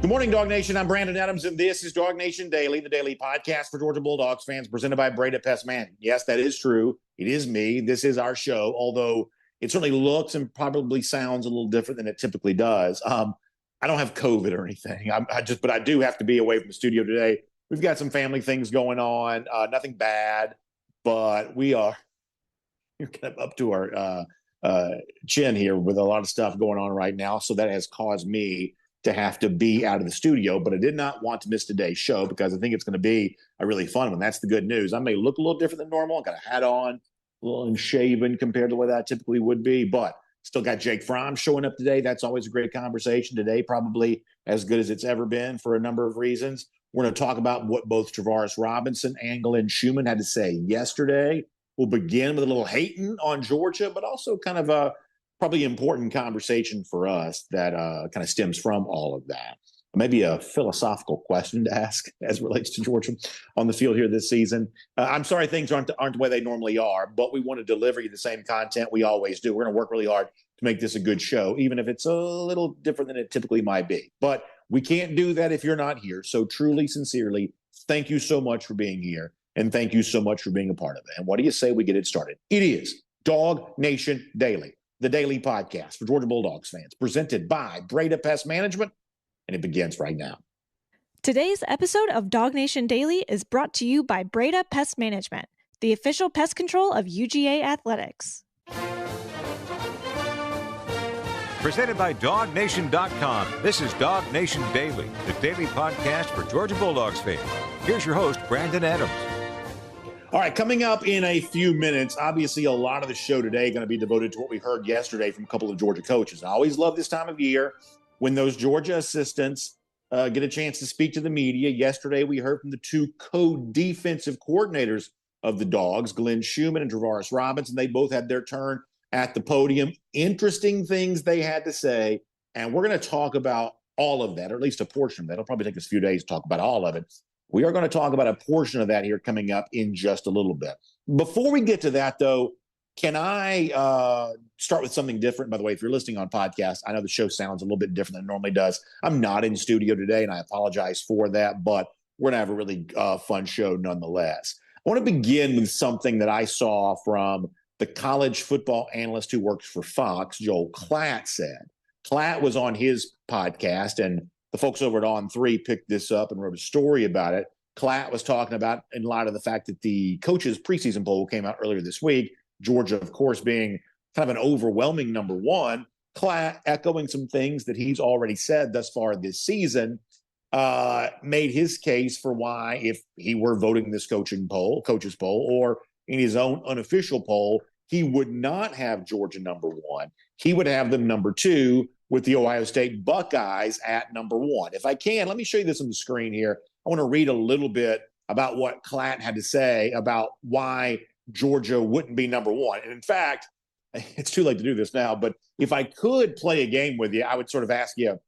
Good morning, Dog Nation. I'm Brandon Adams, and this is DawgNation Daily, the daily podcast for Georgia Bulldogs fans, presented by Breda Pest Management. Yes, that is true. It is me. This is our show, although it certainly looks and probably sounds a little different than it typically does. I don't have COVID or anything. But I do have to be away from the studio today. We've got some family things going on. Nothing bad, but we're kind of up to our chin here with a lot of stuff going on right now. So that has caused me to have to be out of the studio, but I did not want to miss today's show because I think it's going to be a really fun one. That's the good news. I may look a little different than normal. I got a hat on, a little unshaven compared to what that typically would be, but still got Jake Fromm showing up today. That's always a great conversation. Today, probably as good as it's ever been for a number of reasons. We're going to talk about what both Travaris Robinson and Schumann had to say yesterday. We'll begin with a little hating on Georgia, but also kind of a probably important conversation for us that kind of stems from all of that. Maybe a philosophical question to ask as it relates to Georgia on the field here this season. I'm sorry things aren't the way they normally are, but we want to deliver you the same content we always do. We're going to work really hard to make this a good show, even if it's a little different than it typically might be. But we can't do that if you're not here. So truly, sincerely, thank you so much for being here, and thank you so much for being a part of it. And what do you say we get it started? It is DawgNation Daily, the daily podcast for Georgia Bulldogs fans, presented by Breda Pest Management, and it begins right now. Today's episode of DawgNation Daily is brought to you by Breda Pest Management, the official pest control of UGA Athletics. Presented by DawgNation.com, this is DawgNation Daily, the daily podcast for Georgia Bulldogs fans. Here's your host, Brandon Adams. All right, coming up in a few minutes, obviously a lot of the show today going to be devoted to what we heard yesterday from a couple of Georgia coaches. I always love this time of year when those Georgia assistants get a chance to speak to the media. Yesterday, we heard from the two co-defensive coordinators of the Dogs, Schumann and Travaris Robinson. They both had their turn at the podium. Interesting things they had to say, and we're going to talk about all of that, or at least a portion of that. It'll probably take us a few days to talk about all of it. We are going to talk about a portion of that here coming up in just a little bit. Before we get to that, though, can I start with something different? By the way, if you're listening on podcast, I know the show sounds a little bit different than it normally does. I'm not in studio today, and I apologize for that, but we're going to have a really fun show nonetheless. I want to begin with something that I saw from the college football analyst who works for Fox, Joel Klatt, said. Klatt was on his podcast, and the folks over at On3 picked this up and wrote a story about it. Klatt was talking about, in light of the fact that the coaches' preseason poll came out earlier this week, Georgia, of course, being kind of an overwhelming number one, Klatt echoing some things that he's already said thus far this season, made his case for why, if he were voting this coaches poll, or in his own unofficial poll, he would not have Georgia number one. He would have them number two, with the Ohio State Buckeyes at number one. If I can, let me show you this on the screen here. I want to read a little bit about what Klatt had to say about why Georgia wouldn't be number one. And in fact, it's too late to do this now, but if I could play a game with you, I would sort of ask you,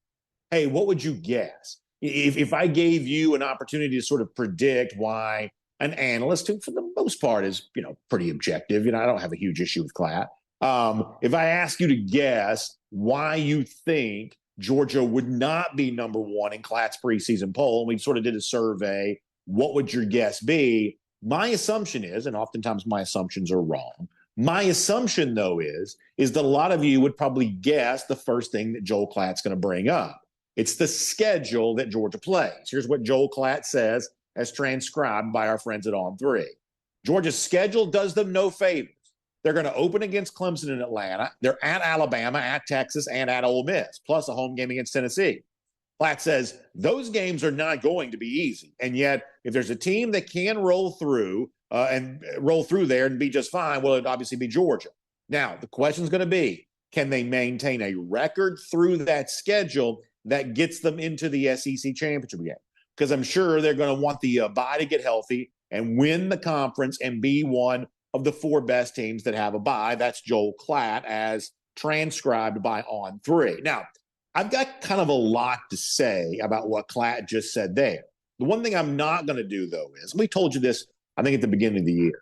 hey, what would you guess? If I gave you an opportunity to sort of predict why an analyst, who for the most part is, pretty objective, I don't have a huge issue with Klatt. If I ask you to guess why you think Georgia would not be number one in Klatt's preseason poll, and we sort of did a survey, what would your guess be? My assumption is, and oftentimes my assumptions are wrong, my assumption, though, is that a lot of you would probably guess the first thing that Joel Klatt's going to bring up. It's the schedule that Georgia plays. Here's what Joel Klatt says, as transcribed by our friends at On3. Georgia's schedule does them no favors. They're going to open against Clemson in Atlanta. They're at Alabama, at Texas, and at Ole Miss, plus a home game against Tennessee. Klatt says those games are not going to be easy. And yet, if there's a team that can roll through there and be just fine, well, it'd obviously be Georgia. Now, the question is going to be, can they maintain a record through that schedule that gets them into the SEC championship game? Because I'm sure they're going to want the bye to get healthy and win the conference and be one of the four best teams that have a bye. That's Joel Klatt, as transcribed by On3. Now, I've got kind of a lot to say about what Klatt just said there. The one thing I'm not going to do, though, is, we told you this, I think, at the beginning of the year.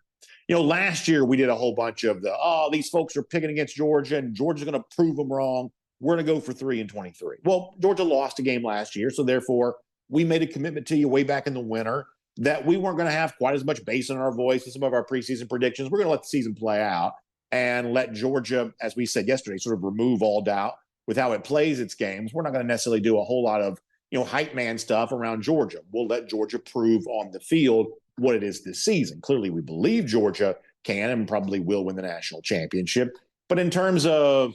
Last year we did a whole bunch of these folks are picking against Georgia and Georgia's going to prove them wrong. we're going to go for 3-23. Well, Georgia lost a game last year, so therefore we made a commitment to you way back in the winter that we weren't going to have quite as much bass in our voice as some of our preseason predictions. We're going to let the season play out and let Georgia, as we said yesterday, sort of remove all doubt with how it plays its games. We're not going to necessarily do a whole lot of, hype man stuff around Georgia. We'll let Georgia prove on the field what it is this season. Clearly, we believe Georgia can and probably will win the national championship. But in terms of,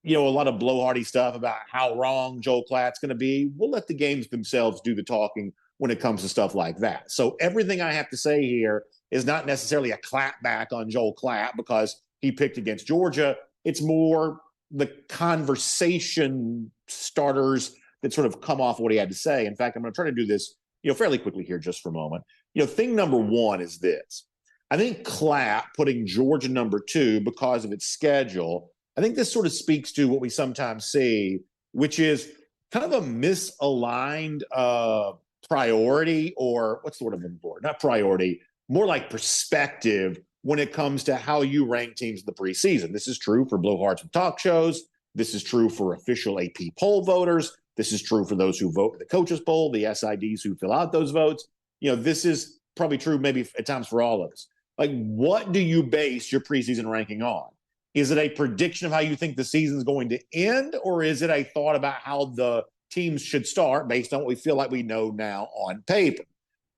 a lot of blowhardy stuff about how wrong Joel Klatt's going to be, we'll let the games themselves do the talking when it comes to stuff like that. So everything I have to say here is not necessarily a clapback on Joel Klatt because he picked against Georgia. It's more the conversation starters that sort of come off what he had to say. In fact, I'm going to try to do this, fairly quickly here just for a moment. Thing number one is this. I think Klatt putting Georgia number 2 because of its schedule, I think this sort of speaks to what we sometimes see, which is kind of a misaligned priority, or what's the word I'm looking for? Not priority, more like perspective when it comes to how you rank teams in the preseason. This is true for blowhards and talk shows. This is true for official AP poll voters. This is true for those who vote in the coaches poll, the SIDs who fill out those votes. This is probably true maybe at times for all of us. Like, what do you base your preseason ranking on? Is it a prediction of how you think the season's going to end, or is it a thought about how the teams should start based on what we feel like we know now on paper?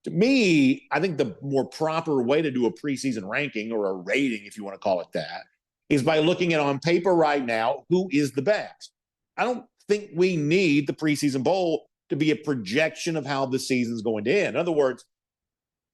To me, I think the more proper way to do a preseason ranking, or a rating, if you want to call it that, is by looking at on paper right now, who is the best. I don't think we need the preseason bowl to be a projection of how the season's going to end. In other words,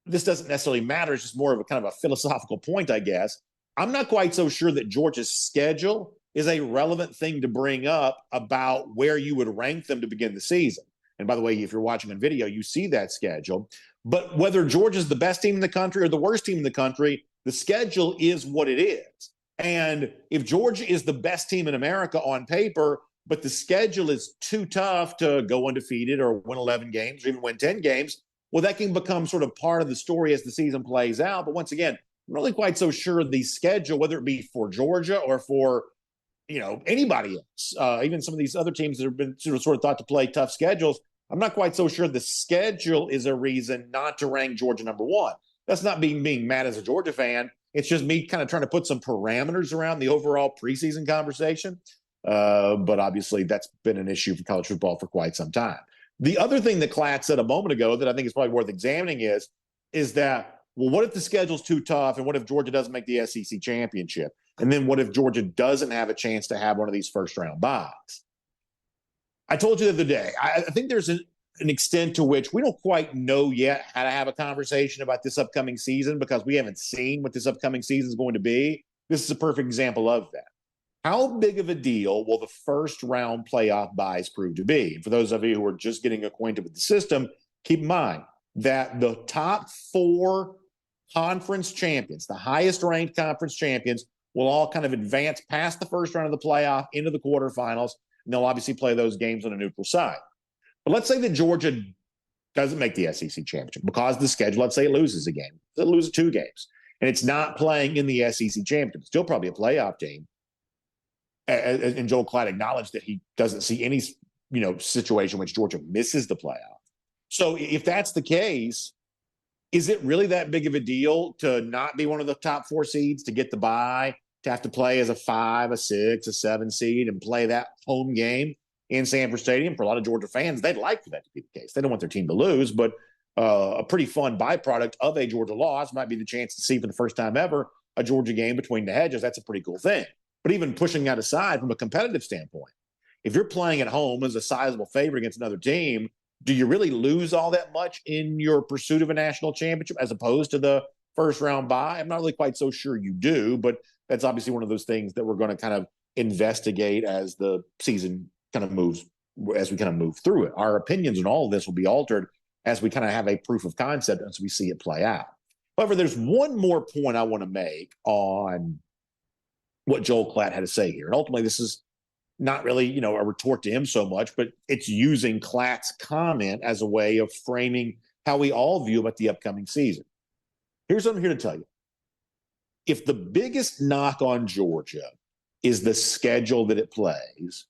this doesn't necessarily matter. It's just more of a kind of a philosophical point, I guess. I'm not quite so sure that Georgia's schedule is a relevant thing to bring up about where you would rank them to begin the season. And by the way, if you're watching on video, you see that schedule. But whether Georgia's the best team in the country or the worst team in the country, the schedule is what it is. And if Georgia is the best team in America on paper, but the schedule is too tough to go undefeated or win 11 games or even win 10 games, well, that can become sort of part of the story as the season plays out. But once again, I'm really quite so sure the schedule, whether it be for Georgia or for, anybody else, even some of these other teams that have been sort of thought to play tough schedules, I'm not quite so sure the schedule is a reason not to rank Georgia number 1. That's not being mad as a Georgia fan. It's just me kind of trying to put some parameters around the overall preseason conversation. But obviously that's been an issue for college football for quite some time. The other thing that Klatt said a moment ago that I think is probably worth examining is that, well, what if the schedule's too tough, and what if Georgia doesn't make the SEC championship? And then what if Georgia doesn't have a chance to have one of these first-round buys? I told you the other day, I think there's an extent to which we don't quite know yet how to have a conversation about this upcoming season because we haven't seen what this upcoming season is going to be. This is a perfect example of that. How big of a deal will the first-round playoff buys prove to be? For those of you who are just getting acquainted with the system, keep in mind that the top 4 conference champions, the highest-ranked conference champions, will all kind of advance past the first round of the playoff into the quarterfinals, and they'll obviously play those games on a neutral site. But let's say that Georgia doesn't make the SEC championship because of the schedule. Let's say it loses a game. It loses 2 games, and it's not playing in the SEC championship. It's still probably a playoff team. And Joel Klatt acknowledged that he doesn't see any, situation in which Georgia misses the playoff. So if that's the case, is it really that big of a deal to not be one of the top 4 seeds, to get the bye, to have to play as a 5, a 6, a 7 seed and play that home game in Sanford Stadium? For a lot of Georgia fans, they'd like for that to be the case. They don't want their team to lose, but a pretty fun byproduct of a Georgia loss might be the chance to see for the first time ever a Georgia game between the hedges. That's a pretty cool thing. But even pushing that aside from a competitive standpoint, if you're playing at home as a sizable favorite against another team, do you really lose all that much in your pursuit of a national championship as opposed to the first round bye? I'm not really quite so sure you do, but that's obviously one of those things that we're going to kind of investigate as the season kind of moves, as we kind of move through it. Our opinions on all of this will be altered as we kind of have a proof of concept as we see it play out. However, there's one more point I want to make on what Joel Klatt had to say here. And ultimately, this is not really, a retort to him so much, but it's using Klatt's comment as a way of framing how we all view about the upcoming season. Here's what I'm here to tell you. If the biggest knock on Georgia is the schedule that it plays,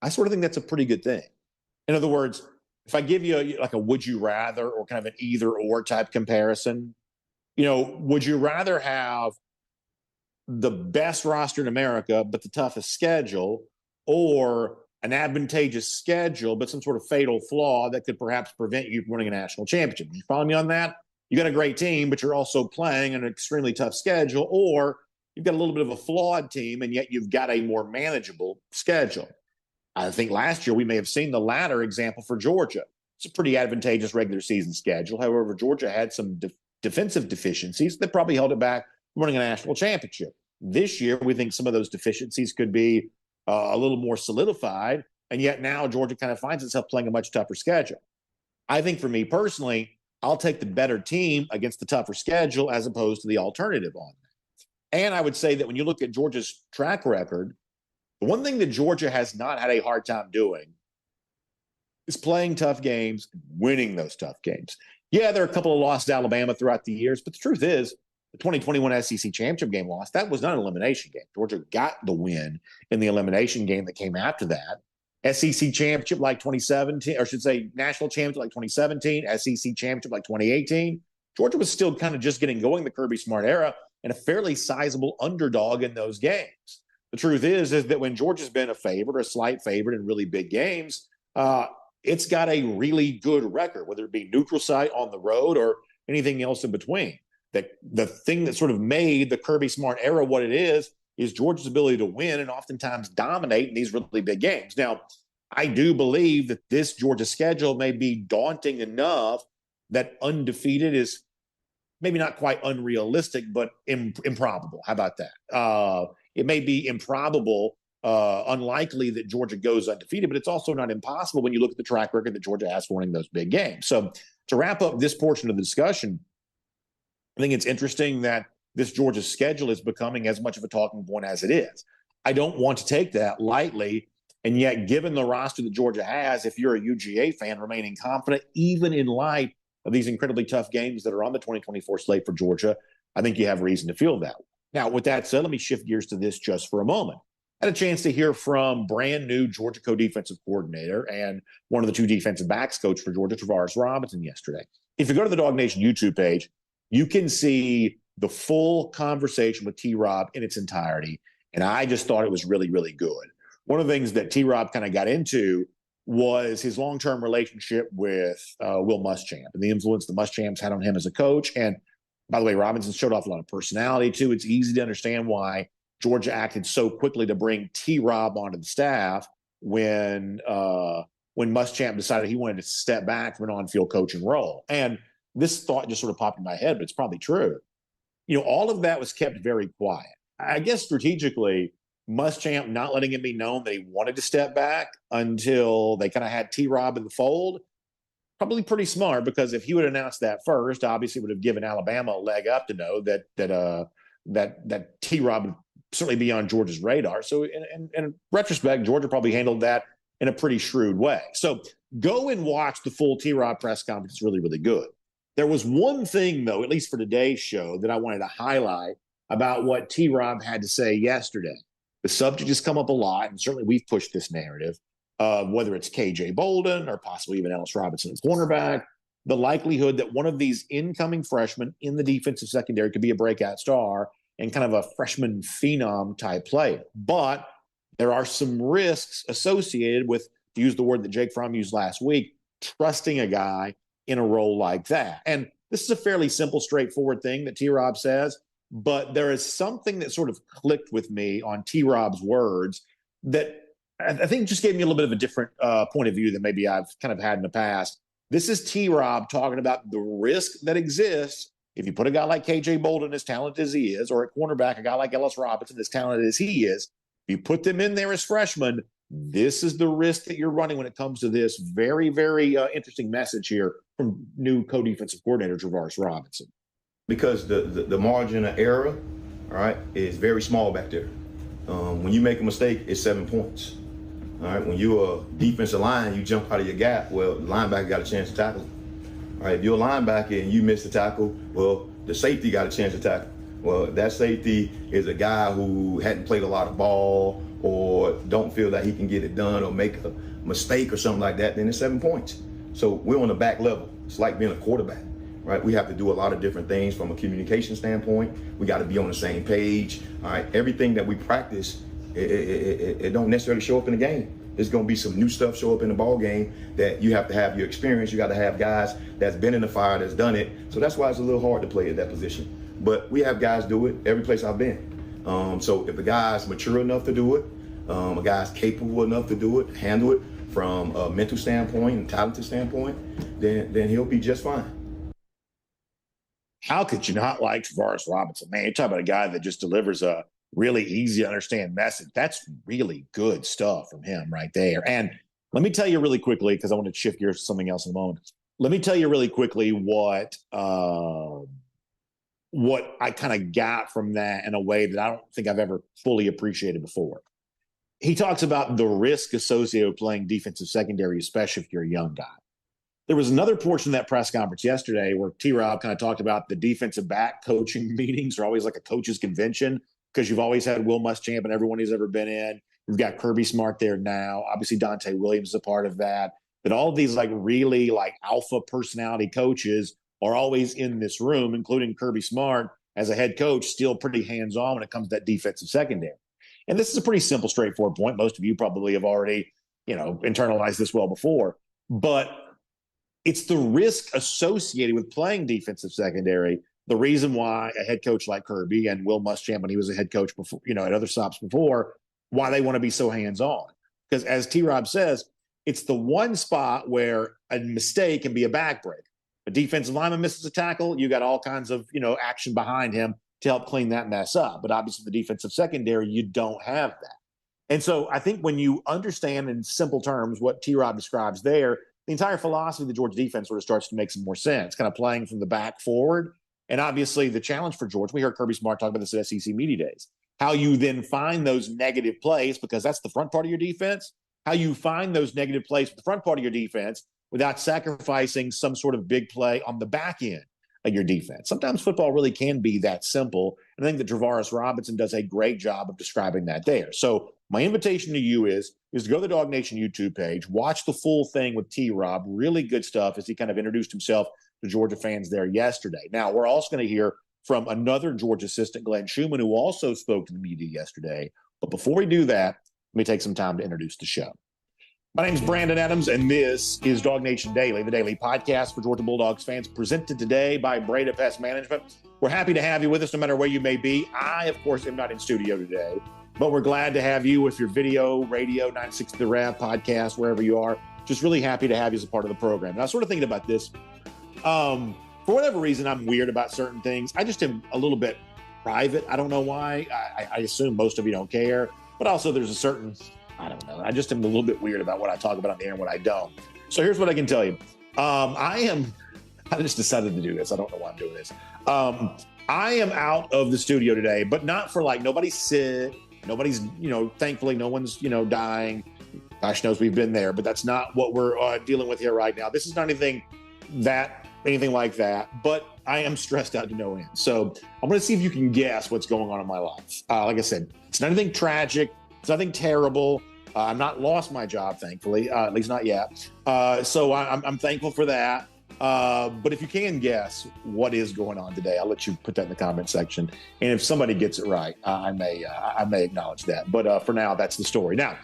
I sort of think that's a pretty good thing. In other words, if I give you like a would you rather or kind of an either or type comparison, would you rather have the best roster in America, but the toughest schedule, or an advantageous schedule, but some sort of fatal flaw that could perhaps prevent you from winning a national championship? You follow me on that? You got a great team, but you're also playing an extremely tough schedule, or you've got a little bit of a flawed team, and yet you've got a more manageable schedule. I think last year we may have seen the latter example for Georgia. It's a pretty advantageous regular season schedule. However, Georgia had some defensive deficiencies that probably held it back from winning a national championship. This year, we think some of those deficiencies could be a little more solidified, and yet now Georgia kind of finds itself playing a much tougher schedule. I think for me personally, I'll take the better team against the tougher schedule as opposed to the alternative on that. And I would say that when you look at Georgia's track record, the one thing that Georgia has not had a hard time doing is playing tough games, winning those tough games. Yeah, there are a couple of losses to Alabama throughout the years, but the truth is, the 2021 SEC championship game loss, that was not an elimination game. Georgia got the win in the elimination game that came after that. SEC championship like 2017, or I should say national championship like 2017, SEC championship like 2018. Georgia was still kind of just getting going the Kirby Smart era and a fairly sizable underdog in those games. The truth is that when Georgia's been a favorite or a slight favorite in really big games, it's got a really good record, whether it be neutral site on the road or anything else in between. The thing that sort of made the Kirby Smart era what it is Georgia's ability to win and oftentimes dominate in these really big games. Now, I do believe that this Georgia schedule may be daunting enough that undefeated is maybe not quite unrealistic, but improbable. How about that? It may be improbable, unlikely that Georgia goes undefeated, but it's also not impossible when you look at the track record that Georgia has for winning those big games. So to wrap up this portion of the discussion, I think it's interesting that this Georgia schedule is becoming as much of a talking point as it is. I don't want to take that lightly, and yet given the roster that Georgia has, if you're a UGA fan, remaining confident, even in light of these incredibly tough games that are on the 2024 slate for Georgia, I think you have reason to feel that way. Now, with that said, let me shift gears to this just for a moment. I had a chance to hear from brand new Georgia co-defensive coordinator and one of the two defensive backs coach for Georgia, Travaris Robinson, yesterday. If you go to the DawgNation YouTube page, you can see the full conversation with T-Rob in its entirety, and I just thought it was really, really good. One of the things that T-Rob kind of got into was his long-term relationship with Will Muschamp and the influence the Muschamps had on him as a coach. And by the way, Robinson showed off a lot of personality, too. It's easy to understand why Georgia acted so quickly to bring T-Rob onto the staff when Muschamp decided he wanted to step back from an on-field coaching role. And this thought just sort of popped in my head, but it's probably true. All of that was kept very quiet. I guess strategically, Muschamp not letting it be known that he wanted to step back until they kind of had T-Rob in the fold, probably pretty smart, because if he would announce that first, obviously would have given Alabama a leg up to know that T-Rob would certainly be on Georgia's radar. So in retrospect, Georgia probably handled that in a pretty shrewd way. So go and watch the full T-Rob press conference. It's really, really good. There was one thing, though, at least for today's show, that I wanted to highlight about what T-Rob had to say yesterday. The subject has come up a lot, and certainly we've pushed this narrative, whether it's KJ Bolden or possibly even Ellis Robinson at cornerback, the likelihood that one of these incoming freshmen in the defensive secondary could be a breakout star and kind of a freshman phenom type player. But there are some risks associated with, to use the word that Jake Fromm used last week, trusting a guy in a role like that. And this is a fairly simple, straightforward thing that T-Rob says, but there is something that sort of clicked with me on T-Rob's words that I think just gave me a little bit of a different point of view than maybe I've kind of had in the past. This is T-Rob talking about the risk that exists if you put a guy like KJ Bolden, as talented as he is, or at cornerback, a guy like Ellis Robinson, as talented as he is, if you put them in there as freshmen, this is the risk that you're running when it comes to this very, very interesting message here from new co-defensive coordinator Travaris Robinson. Because the margin of error, all right, is very small back there. When you make a mistake, it's 7 points. All right, when you're a defensive line, you jump out of your gap, well, the linebacker got a chance to tackle. All right, if you're a linebacker and you miss the tackle, well, the safety got a chance to tackle. Well, that safety is a guy who hadn't played a lot of ball or don't feel that he can get it done or make a mistake or something like that, then it's 7 points. So we're on the back level. It's like being a quarterback, right? We have to do a lot of different things from a communication standpoint. We got to be on the same page, all right? Everything that we practice, it don't necessarily show up in the game. There's going to be some new stuff show up in the ball game that you have to have your experience. You got to have guys that's been in the fire, that's done it. So that's why it's a little hard to play at that position. But we have guys do it every place I've been. So if the guy's mature enough to do it, a guy's capable enough to do it, handle it from a mental standpoint and talented standpoint, then he'll be just fine. How could you not like Travaris Robinson? Man, you're talking about a guy that just delivers a really easy to understand message. That's really good stuff from him right there. And let me tell you really quickly, because I want to shift gears to something else in a moment. Let me tell you really quickly what I kind of got from that in a way that I don't think I've ever fully appreciated before. He talks about the risk associated with playing defensive secondary, especially if you're a young guy. There was another portion of that press conference yesterday where T-Rob kind of talked about the defensive back coaching meetings are always like a coach's convention, because you've always had Will Muschamp and everyone he's ever been in. You've got Kirby Smart there now. Obviously, Dante Williams is a part of that. That all of these like really like alpha personality coaches are always in this room, including Kirby Smart as a head coach, still pretty hands-on when it comes to that defensive secondary. And this is a pretty simple, straightforward point. Most of you probably have already, internalized this well before. But it's the risk associated with playing defensive secondary, the reason why a head coach like Kirby and Will Muschamp, when he was a head coach before, at other stops before, why they want to be so hands-on. Because as T-Rob says, it's the one spot where a mistake can be a backbreaker. A defensive lineman misses a tackle, you got all kinds of, action behind him to help clean that mess up. But obviously the defensive secondary, you don't have that. And so I think when you understand in simple terms what T-Rob describes there, the entire philosophy of the Georgia defense sort of starts to make some more sense, kind of playing from the back forward. And obviously the challenge for Georgia, we heard Kirby Smart talk about this at SEC Media Days, how you then find those negative plays, because that's the front part of your defense, how you find those negative plays for the front part of your defense without sacrificing some sort of big play on the back end of your defense. Sometimes football really can be that simple. And I think that Travaris Robinson does a great job of describing that there. So my invitation to you is to go to the DawgNation YouTube page, watch the full thing with T-Rob, really good stuff as he kind of introduced himself to Georgia fans there yesterday. Now, we're also going to hear from another Georgia assistant, Glenn Schumann, who also spoke to the media yesterday. But before we do that, let me take some time to introduce the show. My name is Brandon Adams, and this is DawgNation Daily, the daily podcast for Georgia Bulldogs fans, presented today by Breda Pest Management. We're happy to have you with us no matter where you may be. I, of course, am not in studio today, but we're glad to have you with your video, radio, 960 The Rev, podcast, wherever you are. Just really happy to have you as a part of the program. And I was sort of thinking about this. For whatever reason, I'm weird about certain things. I just am a little bit private. I don't know why. I assume most of you don't care. But also there's a certain, I don't know. I just am a little bit weird about what I talk about on the air and what I don't. So here's what I can tell you. I just decided to do this. I don't know why I'm doing this. I am out of the studio today, but not for like nobody's sick. Nobody's, thankfully no one's, dying. Gosh knows we've been there, but that's not what we're dealing with here right now. This is not anything like that, but I am stressed out to no end. So I'm going to see if you can guess what's going on in my life. Like I said, it's not anything tragic. It's nothing terrible. I've not lost my job, thankfully, at least not yet. So I'm thankful for that. But if you can guess what is going on today, I'll let you put that in the comment section. And if somebody gets it right, I may acknowledge that. But for now, that's the story. Now,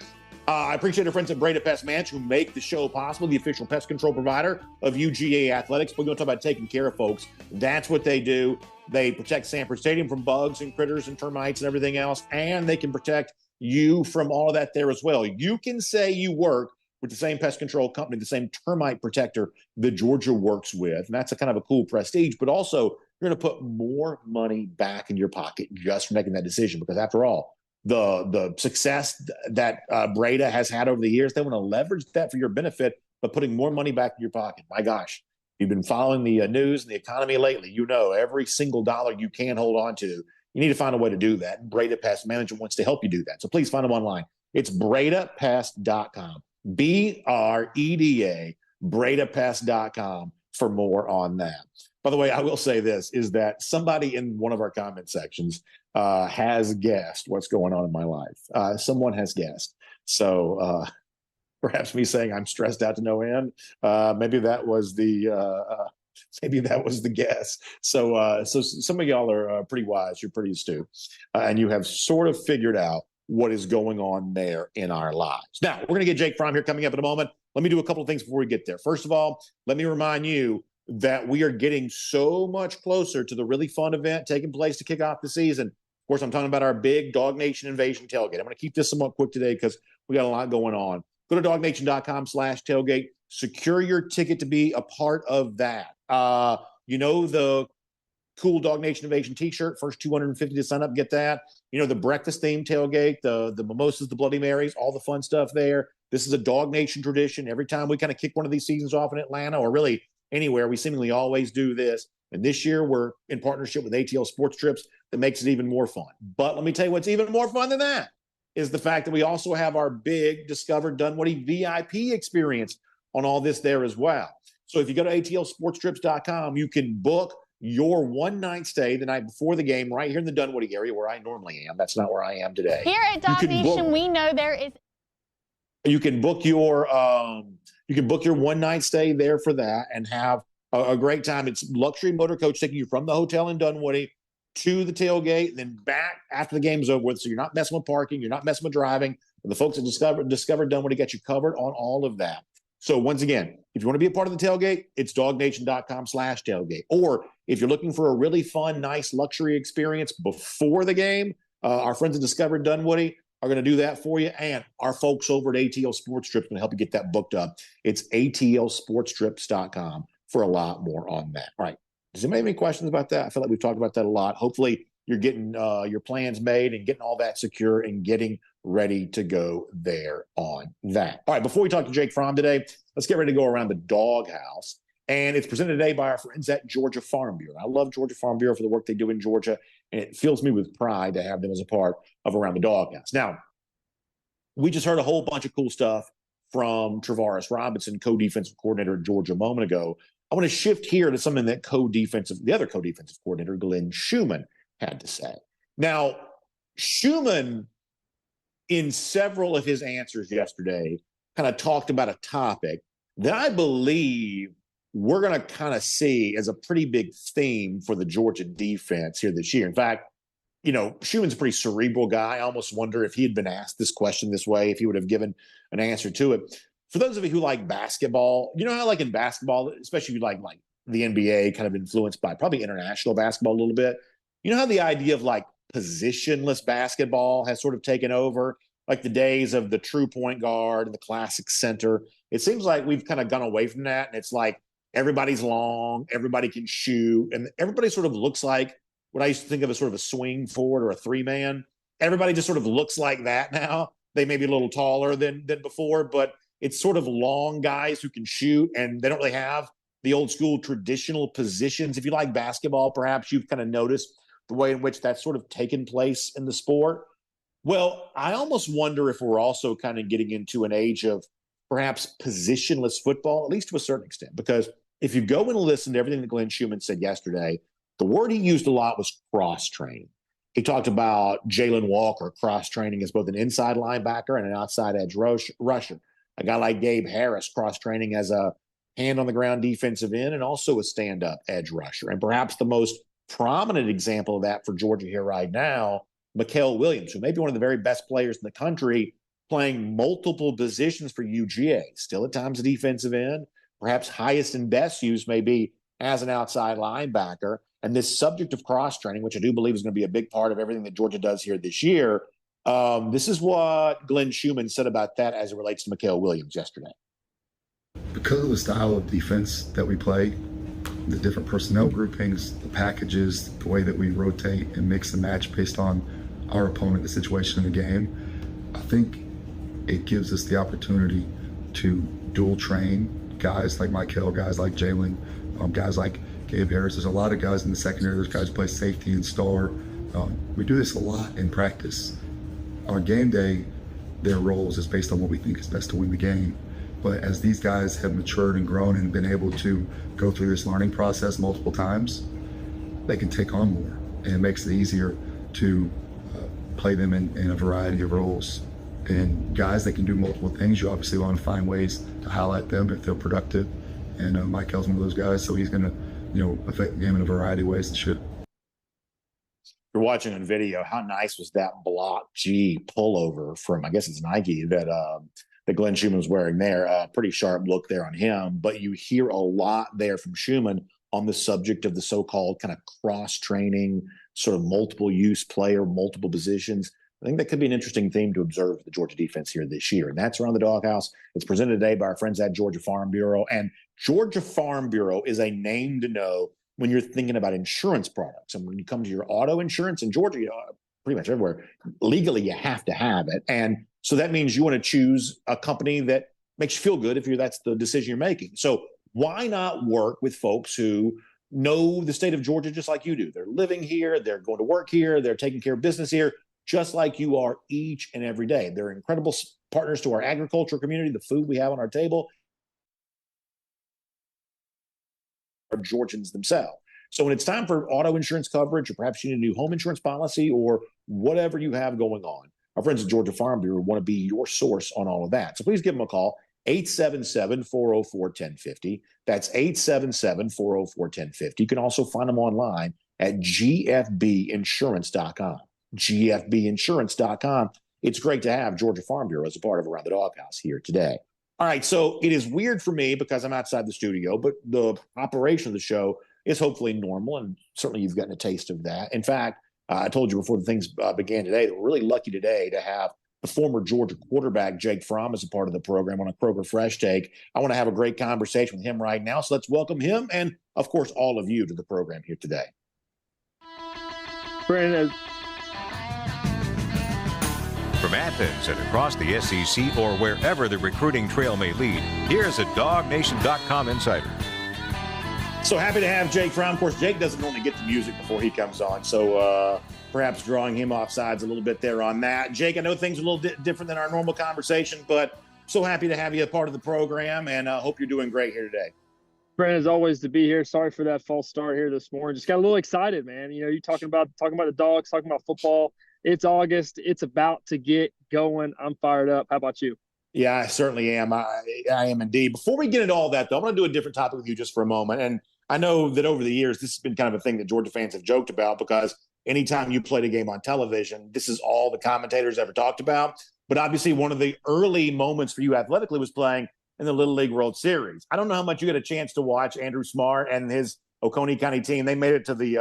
I appreciate our friends at Breda Pest Management who make the show possible, the official pest control provider of UGA Athletics. We're going to talk about taking care of folks. That's what they do. They protect Sanford Stadium from bugs and critters and termites and everything else, and they can protect you from all of that there as well. You can say you work with the same pest control company, the same termite protector that Georgia works with, and that's a kind of a cool prestige, but also you're going to put more money back in your pocket just for making that decision, because after all, the success that Breda has had over the years, they want to leverage that for your benefit, but putting more money back in your pocket. My gosh, you've been following the news and the economy lately. Every single dollar you can hold on to, you need to find a way to do that. Breda Pest Management wants to help you do that. So please find them online. It's BredaPest.com. BREDA, BredaPest.com for more on that. By the way, I will say this, is that somebody in one of our comment sections has guessed what's going on in my life. Someone has guessed. So perhaps me saying I'm stressed out to no end. Maybe that was the guess. So some of y'all are pretty wise. You're pretty astute, and you have sort of figured out what is going on there in our lives. Now, we're going to get Jake Fromm here coming up in a moment. Let me do a couple of things before we get there. First of all, let me remind you that we are getting so much closer to the really fun event taking place to kick off the season. Of course, I'm talking about our big DawgNation Invasion tailgate. I'm going to keep this somewhat quick today because we got a lot going on. Go to DawgNation.com/tailgate. Secure your ticket to be a part of that. The cool DawgNation Invasion t-shirt, first 250 to sign up, get that. The breakfast themed tailgate, the mimosas, the Bloody Marys, all the fun stuff there. This is a DawgNation tradition. Every time we kind of kick one of these seasons off in Atlanta or really anywhere, we seemingly always do this. And this year we're in partnership with ATL Sports Trips that makes it even more fun. But let me tell you what's even more fun than that is the fact that we also have our big Discover Dunwoody VIP experience on all this there as well. So if you go to atlsportstrips.com, you can book your one-night stay the night before the game right here in the Dunwoody area where I normally am. That's not where I am today. Here at DawgNation, we know there is. You can book your one-night stay there for that and have a great time. It's luxury motor coach taking you from the hotel in Dunwoody to the tailgate, and then back after the game's over with. So you're not messing with parking, you're not messing with driving. And the folks at Discover Dunwoody got you covered on all of that. So once again, if you want to be a part of the tailgate, it's DawgNation.com/tailgate. Or if you're looking for a really fun, nice luxury experience before the game, our friends at Discover Dunwoody are going to do that for you. And our folks over at ATL Sports Trips are going to help you get that booked up. It's atlsportstrips.com for a lot more on that. All right. Does anybody have any questions about that? I feel like we've talked about that a lot. Hopefully you're getting your plans made and getting all that secure and getting ready to go there on that. All right, before we talk to Jake Fromm today, let's get ready to go around the doghouse. And it's presented today by our friends at Georgia Farm Bureau. I love Georgia Farm Bureau for the work they do in Georgia, and it fills me with pride to have them as a part of Around the Doghouse. Now, we just heard a whole bunch of cool stuff from Travaris Robinson, co-defensive coordinator at Georgia a moment ago. I want to shift here to something that the other co-defensive coordinator, Glenn Schumann, had to say. Now, Schumann, in several of his answers yesterday, kind of talked about a topic that I believe we're going to kind of see as a pretty big theme for the Georgia defense here this year. In fact, Schumann's a pretty cerebral guy. I almost wonder if he had been asked this question this way, if he would have given an answer to it. For those of you who like basketball, you know how like in basketball, especially if you like the NBA, kind of influenced by probably international basketball a little bit, you know how the idea of like positionless basketball has sort of taken over, like the days of the true point guard and the classic center. It seems like we've kind of gone away from that, and it's like everybody's long, everybody can shoot, and everybody sort of looks like what I used to think of as sort of a swing forward or a three-man. Everybody just sort of looks like that now. They may be a little taller than before, but it's sort of long guys who can shoot, and they don't really have the old school traditional positions. If you like basketball, perhaps you've kind of noticed the way in which that's sort of taken place in the sport. Well, I almost wonder if we're also kind of getting into an age of perhaps positionless football, at least to a certain extent, because if you go and listen to everything that Glenn Schumann said yesterday, the word he used a lot was cross-training. He talked about Jalen Walker cross-training as both an inside linebacker and an outside edge rusher. A guy like Gabe Harris cross-training as a hand-on-the-ground defensive end and also a stand-up edge rusher. And perhaps the most prominent example of that for Georgia here right now, Mykel Williams, who may be one of the very best players in the country, playing multiple positions for UGA, still at times a defensive end, perhaps highest and best use may be as an outside linebacker. And this subject of cross-training, which I do believe is going to be a big part of everything that Georgia does here this year, this is what Glenn Schumann said about that as it relates to Mykel Williams yesterday. Because of the style of defense that we play, the different personnel groupings, the packages, the way that we rotate and mix and match based on our opponent, the situation in the game, I think it gives us the opportunity to dual train guys like Mykel, guys like Jalen, guys like Gabe Harris. There's a lot of guys in the secondary. There's guys who play safety and star. We do this a lot in practice. On game day, their roles is based on what we think is best to win the game. But as these guys have matured and grown and been able to go through this learning process multiple times, they can take on more, and it makes it easier to play them in a variety of roles. And guys that can do multiple things, you obviously want to find ways to highlight them if they're productive. And Mykel's one of those guys, so he's going to, affect the game in a variety of ways and should. You're watching on video. How nice was that block G pullover from, I guess it's Nike, that Glenn Schumann was wearing there? Pretty sharp look there on him. But you hear a lot there from Schumann on the subject of the so-called kind of cross-training, sort of multiple-use player, multiple positions. I think that could be an interesting theme to observe the Georgia defense here this year. And that's Around the Doghouse. It's presented today by our friends at Georgia Farm Bureau. And Georgia Farm Bureau is a name to know when you're thinking about insurance products. And when you come to your auto insurance in Georgia, pretty much everywhere, legally you have to have it. And so that means you want to choose a company that makes you feel good if that's the decision you're making. So why not work with folks who know the state of Georgia just like you do? They're living here, they're going to work here, they're taking care of business here, just like you are each and every day. They're incredible partners to our agriculture community, the food we have on our table, are Georgians themselves. So when it's time for auto insurance coverage, or perhaps you need a new home insurance policy, or whatever you have going on, our friends at Georgia Farm Bureau want to be your source on all of that. So please give them a call, 877-404-1050. That's 877-404-1050. You can also find them online at gfbinsurance.com. gfbinsurance.com. It's great to have Georgia Farm Bureau as a part of Around the Doghouse here today. All right, so it is weird for me because I'm outside the studio, but the operation of the show is hopefully normal, and certainly you've gotten a taste of that. In fact, I told you before the things began today that we're really lucky today to have the former Georgia quarterback, Jake Fromm, as a part of the program on a Kroger Fresh Take. I want to have a great conversation with him right now, so let's welcome him and, of course, all of you to the program here today. Brandon. From Athens and across the SEC or wherever the recruiting trail may lead, here's a DawgNation.com insider. So happy to have Jake Fromm. Of course, Jake doesn't normally get the music before he comes on, so perhaps drawing him off sides a little bit there on that. Jake, I know things are a little different than our normal conversation, but so happy to have you a part of the program, and hope you're doing great here today. Brandon, as always, to be here. Sorry for that false start here this morning. Just got a little excited, man. You talking about the Dogs, talking about football. It's August. It's about to get going. I'm fired up. How about you? Yeah, I certainly am. I am indeed. Before we get into all that, though, I'm going to do a different topic with you just for a moment. And I know that over the years, this has been kind of a thing that Georgia fans have joked about, because anytime you played a game on television, this is all the commentators ever talked about. But obviously, one of the early moments for you athletically was playing in the Little League World Series. I don't know how much you got a chance to watch Andrew Smart and his Oconee County team. They made it to the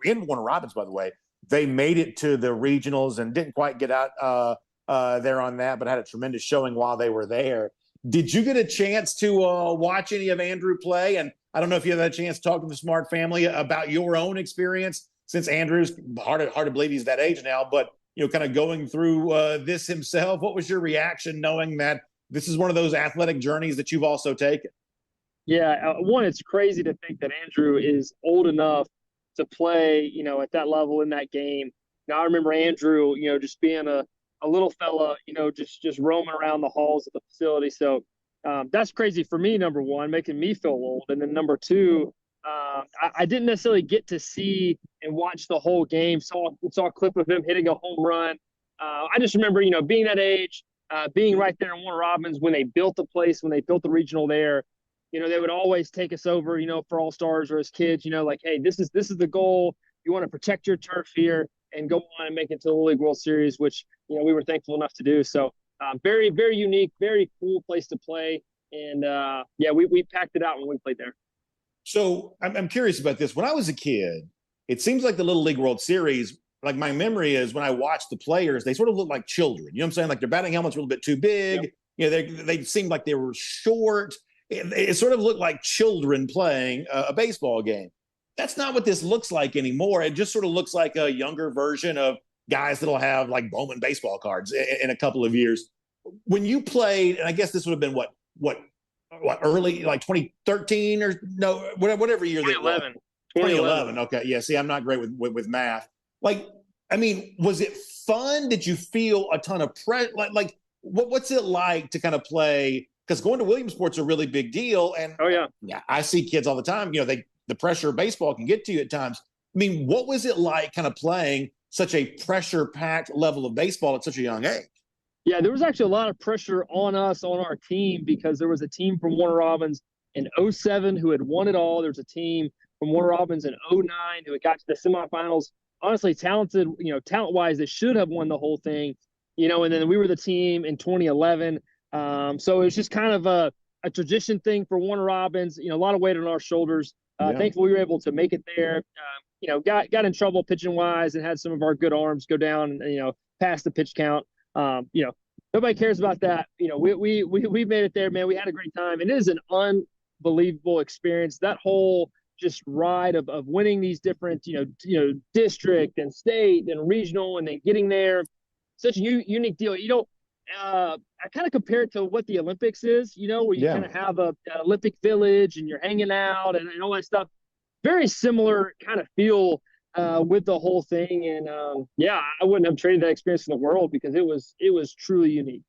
in Warner Robins, by the way. They made it to the regionals and didn't quite get out there on that, but had a tremendous showing while they were there. Did you get a chance to watch any of Andrew play? And I don't know if you had a chance to talk to the Smart family about your own experience, since Andrew's hard to believe he's that age now, but kind of going through this himself. What was your reaction knowing that this is one of those athletic journeys that you've also taken? Yeah, one, it's crazy to think that Andrew is old enough to play, at that level in that game. Now, I remember Andrew, just being a little fella, just roaming around the halls of the facility. So that's crazy for me, number one, making me feel old. And then number two, I didn't necessarily get to see and watch the whole game. Saw a clip of him hitting a home run. I just remember, being that age, being right there in Warner Robins when they built the place, when they built the regional there. They would always take us over, for All-Stars or as kids, like, hey, this is the goal. You want to protect your turf here and go on and make it to the Little League World Series, which, we were thankful enough to do. So very, very unique, very cool place to play. And, we packed it out when we played there. So I'm curious about this. When I was a kid, it seems like the Little League World Series, like my memory is when I watched the players, they sort of look like children. You know what I'm saying? Like their batting helmets were a little bit too big. Yep. They seemed like they were short. It sort of looked like children playing a baseball game. That's not what this looks like anymore. It just sort of looks like a younger version of guys that'll have like Bowman baseball cards in a couple of years. When you played, and I guess this would have been what early, like 2013 or no, whatever year. 2011. Okay. Yeah. See, I'm not great with math. Like, I mean, was it fun? Did you feel a ton of pressure? Like what's it like to kind of play because going to Williamsport's a really big deal. And yeah, I see kids all the time, the pressure of baseball can get to you at times. I mean, what was it like kind of playing such a pressure-packed level of baseball at such a young age? Yeah, there was actually a lot of pressure on us, on our team, because there was a team from Warner Robins in 2007 who had won it all. There was a team from Warner Robins in 2009 who had got to the semifinals. Honestly, talented, talent-wise, they should have won the whole thing, and then we were the team in 2011. So it was just kind of a tradition thing for Warner Robins, a lot of weight on our shoulders. Thankfully, we were able to make it there. Got in trouble pitching-wise and had some of our good arms go down and, past the pitch count. Nobody cares about that. We made it there, man. We had a great time. And it is an unbelievable experience. That whole just ride of winning these different, district and state and regional, and then getting there, such a unique deal. I kind of compare it to what the Olympics is, where you kind of have an Olympic village and you're hanging out and all that stuff. Very similar kind of feel with the whole thing. And I wouldn't have traded that experience in the world because it was truly unique.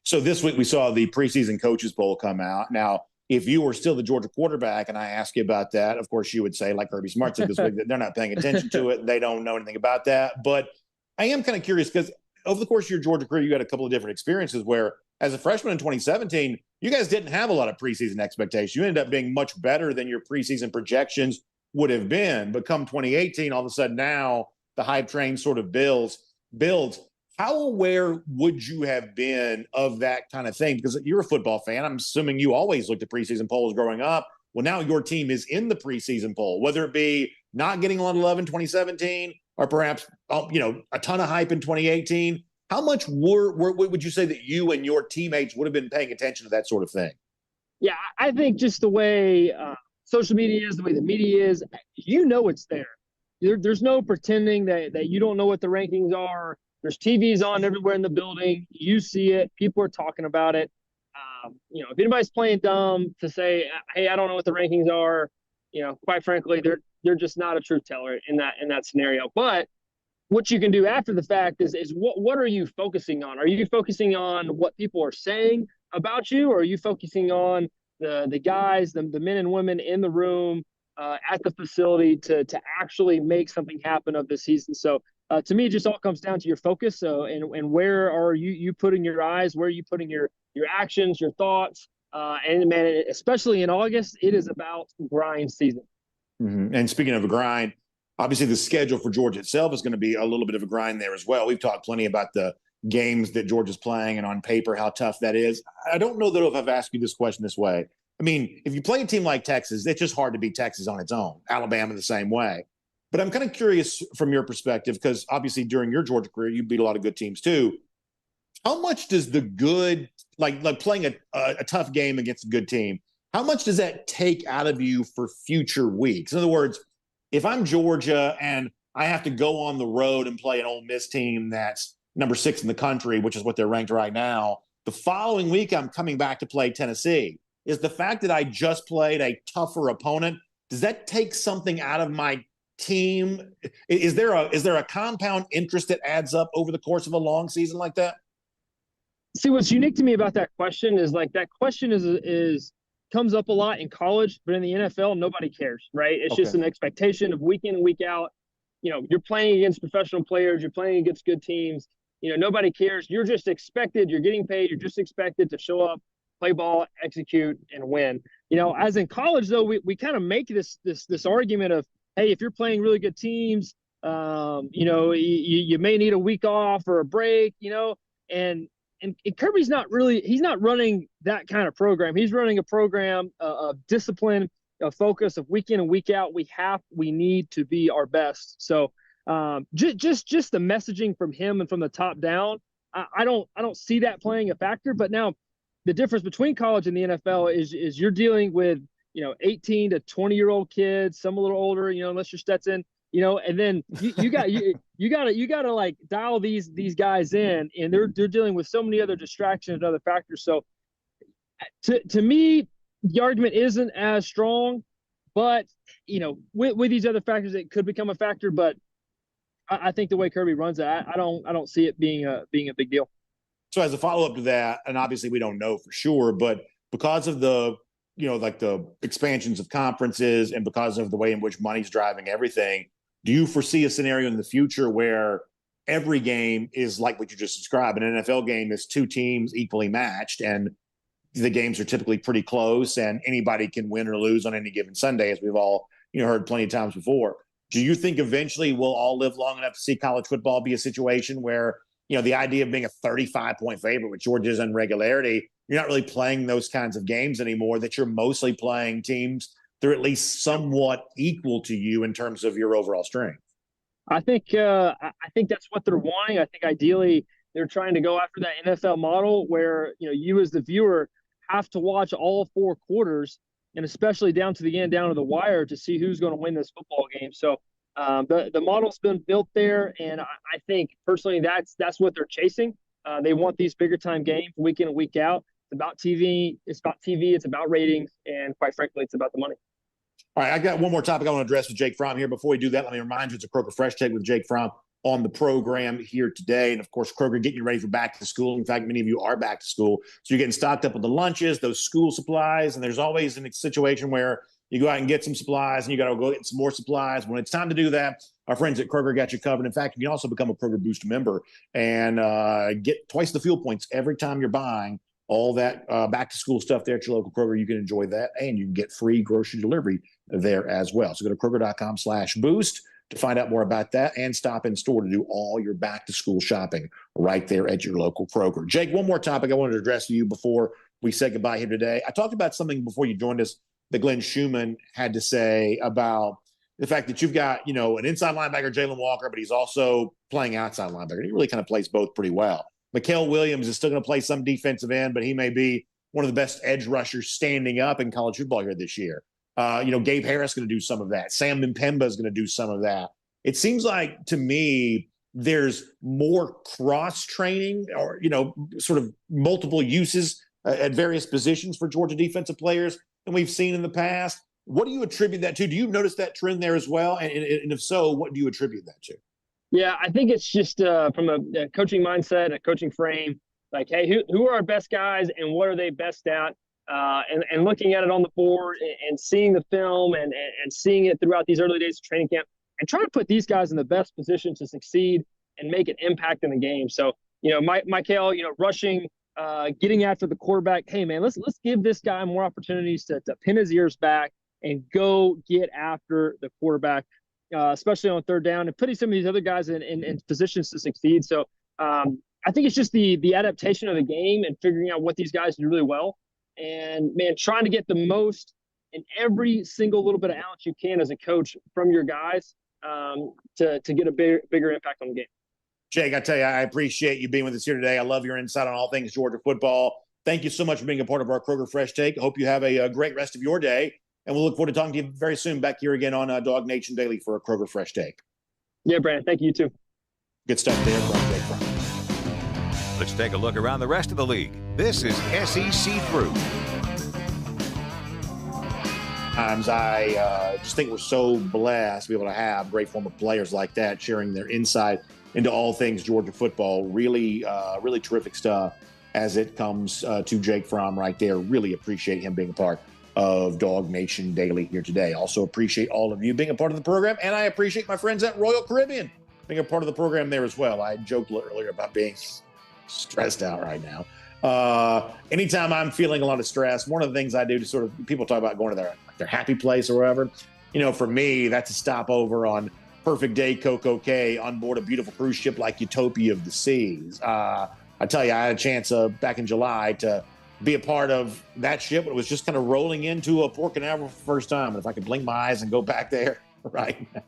So this week we saw the preseason coaches poll come out. Now, if you were still the Georgia quarterback and I asked you about that, of course you would say, like Kirby Smart said this week, that they're not paying attention to it. They don't know anything about that. But I am kind of curious because over the course of your Georgia career, you had a couple of different experiences where as a freshman in 2017, you guys didn't have a lot of preseason expectations. You ended up being much better than your preseason projections would have been. But come 2018, all of a sudden now the hype train sort of builds. How aware would you have been of that kind of thing? Because you're a football fan. I'm assuming you always looked at preseason polls growing up. Well, now your team is in the preseason poll, whether it be not getting a lot of love in 2017 or perhaps, a ton of hype in 2018. How much would you say that you and your teammates would have been paying attention to that sort of thing? Yeah, I think just the way social media is, the way the media is, it's there. There's no pretending that you don't know what the rankings are. There's TVs on everywhere in the building. You see it. People are talking about it. If anybody's playing dumb to say, hey, I don't know what the rankings are, quite frankly, they're just not a truth teller in that scenario. But what you can do after the fact is what are you focusing on? Are you focusing on what people are saying about you, or are you focusing on the guys, the men and women in the room at the facility to actually make something happen of this season? So to me, it just all comes down to your focus. And where are you putting your eyes? Where are you putting your actions, your thoughts? And man, especially in August, it is about grind season. Mm-hmm. And speaking of a grind, obviously the schedule for Georgia itself is going to be a little bit of a grind there as well. We've talked plenty about the games that Georgia's playing and on paper how tough that is. I don't know that if I've asked you this question this way. I mean, if you play a team like Texas, it's just hard to beat Texas on its own. Alabama the same way. But I'm kind of curious from your perspective, because obviously during your Georgia career, you beat a lot of good teams too. How much does the good, like playing a tough game against a good team, how much does that take out of you for future weeks? In other words, if I'm Georgia and I have to go on the road and play an Ole Miss team that's number 6 in the country, which is what they're ranked right now, the following week I'm coming back to play Tennessee. Is the fact that I just played a tougher opponent, does that take something out of my team? Is there a compound interest that adds up over the course of a long season like that? See, what's unique to me about that question is that question is comes up a lot in college, but in the NFL, nobody cares, right? It's just an expectation of week in and week out. You're playing against professional players, you're playing against good teams. Nobody cares. You're just expected. You're getting paid. You're just expected to show up, play ball, execute, and win. As in college, though, we kind of make this argument of, hey, if you're playing really good teams, you may need a week off or a break, and Kirby's he's not running that kind of program. He's running a program of discipline, a focus of week in and week out. We need to be our best. So just the messaging from him and from the top down, I don't see that playing a factor. But now the difference between college and the NFL is you're dealing with 18 to 20-year-old kids, some a little older, unless you're Stetson, and then you gotta like dial these guys in, and they're dealing with so many other distractions and other factors. So to me, the argument isn't as strong, but with these other factors, it could become a factor. But I think the way Kirby runs it, I don't see it being a big deal. So as a follow-up to that, and obviously we don't know for sure, but because of the, like the expansions of conferences and because of the way in which money's driving everything, do you foresee a scenario in the future where every game is like what you just described? An NFL game is two teams equally matched, and the games are typically pretty close, and anybody can win or lose on any given Sunday, as we've all heard plenty of times before. Do you think eventually we'll all live long enough to see college football be a situation where the idea of being a 35-point favorite with Georgia's irregularity, you're not really playing those kinds of games anymore, that you're mostly playing teams that are at least somewhat equal to you in terms of your overall strength? I think that's what they're wanting. I think ideally they're trying to go after that NFL model where, you as the viewer have to watch all 4 quarters, and especially down to the end, down to the wire, to see who's going to win this football game. So the model's been built there, and I think personally that's what they're chasing. They want these bigger time games week in and week out. It's about TV. It's about ratings, and quite frankly, it's about the money. All right, I got one more topic I want to address with Jake Fromm here. Before we do that, let me remind you it's a Kroger Fresh Take with Jake Fromm on the program here today. And, of course, Kroger getting you ready for back to school. In fact, many of you are back to school. So you're getting stocked up with the lunches, those school supplies, and there's always a situation where you go out and get some supplies and you got to go get some more supplies. When it's time to do that, our friends at Kroger got you covered. In fact, you can also become a Kroger Boost member and get twice the fuel points every time you're buying all that back-to-school stuff there at your local Kroger. You can enjoy that, and you can get free grocery delivery there as well. So go to Kroger.com/boost to find out more about that, and stop in store to do all your back-to-school shopping right there at your local Kroger. Jake, one more topic I wanted to address to you before we say goodbye here today. I talked about something before you joined us that Glenn Schumann had to say about the fact that you've got, an inside linebacker, Jalen Walker, but he's also playing outside linebacker. He really kind of plays both pretty well. Mykel Williams is still going to play some defensive end, but he may be one of the best edge rushers standing up in college football here this year. Gabe Harris is going to do some of that. Sam Mpemba is going to do some of that. It seems like, to me, there's more cross-training or, sort of multiple uses at various positions for Georgia defensive players than we've seen in the past. What do you attribute that to? Do you notice that trend there as well? And if so, what do you attribute that to? Yeah, I think it's just from a coaching mindset, a coaching frame, like, hey, who are our best guys and what are they best at? And looking at it on the board and seeing the film and seeing it throughout these early days of training camp and trying to put these guys in the best position to succeed and make an impact in the game. So, Mykel, rushing, getting after the quarterback. Hey, man, let's give this guy more opportunities to pin his ears back and go get after the quarterback, especially on third down, and putting some of these other guys in positions to succeed. So I think it's just the adaptation of the game and figuring out what these guys do really well. And, man, trying to get the most in every single little bit of ounce you can as a coach from your guys to get a bigger impact on the game. Jake, I tell you, I appreciate you being with us here today. I love your insight on all things Georgia football. Thank you so much for being a part of our Kroger Fresh Take. Hope you have a great rest of your day. And we'll look forward to talking to you very soon back here again on DawgNation Daily for a Kroger Fresh Take. Yeah, Brandon. Thank you, too. Good stuff there from Jake Fromm. Let's take a look around the rest of the league. This is SEC Through. Times I just think we're so blessed to be able to have great former players like that sharing their insight into all things Georgia football. Really, really terrific stuff as it comes to Jake Fromm right there. Really appreciate him being a part of DawgNation Daily here today. Also appreciate all of you being a part of the program, and I appreciate my friends at Royal Caribbean being a part of the program there as well. I joked earlier about being stressed out right now. Anytime I'm feeling a lot of stress, one of the things I do to sort of, people talk about going to their happy place or wherever, for me, that's a stopover on Perfect Day Coco Cay on board a beautiful cruise ship like Utopia of the Seas. I tell you, I had a chance back in July to be a part of that ship. It was just kind of rolling into a Port Canaveral for the first time. And if I could blink my eyes and go back there right now,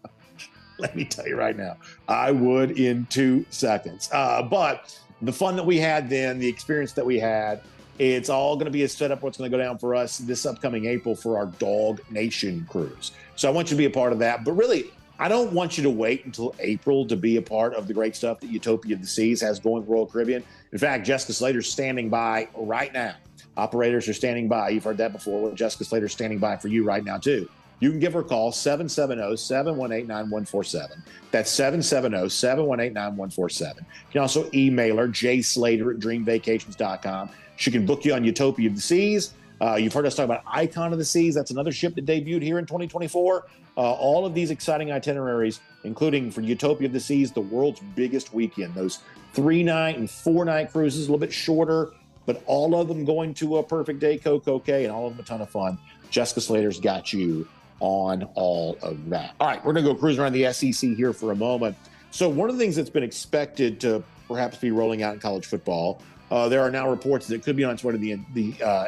let me tell you right now, I would in 2 seconds. But the fun that we had then, the experience that we had, it's all going to be a setup what's going to go down for us this upcoming April for our DawgNation cruise. So I want you to be a part of that. But really, I don't want you to wait until April to be a part of the great stuff that Utopia of the Seas has going for Royal Caribbean. In fact, Jessica Slater's standing by right now. Operators are standing by. You've heard that before. Well, Jessica Slater's standing by for you right now, too. you can give her a call, 770-718-9147. That's 770-718-9147. You can also email her, jslater@dreamvacations.com. She can book you on Utopia of the Seas. You've heard us talk about Icon of the Seas. That's another ship that debuted here in 2024. All of these exciting itineraries, including for Utopia of the Seas, the world's biggest weekend. Those 3-night and 4-night cruises, a little bit shorter, but all of them going to a perfect day, Coco Cay, and all of them a ton of fun. Jessica Slater's got you on all of that. All right, we're going to go cruising around the SEC here for a moment. So one of the things that's been expected to perhaps be rolling out in college football, there are now reports that it could be on its way to the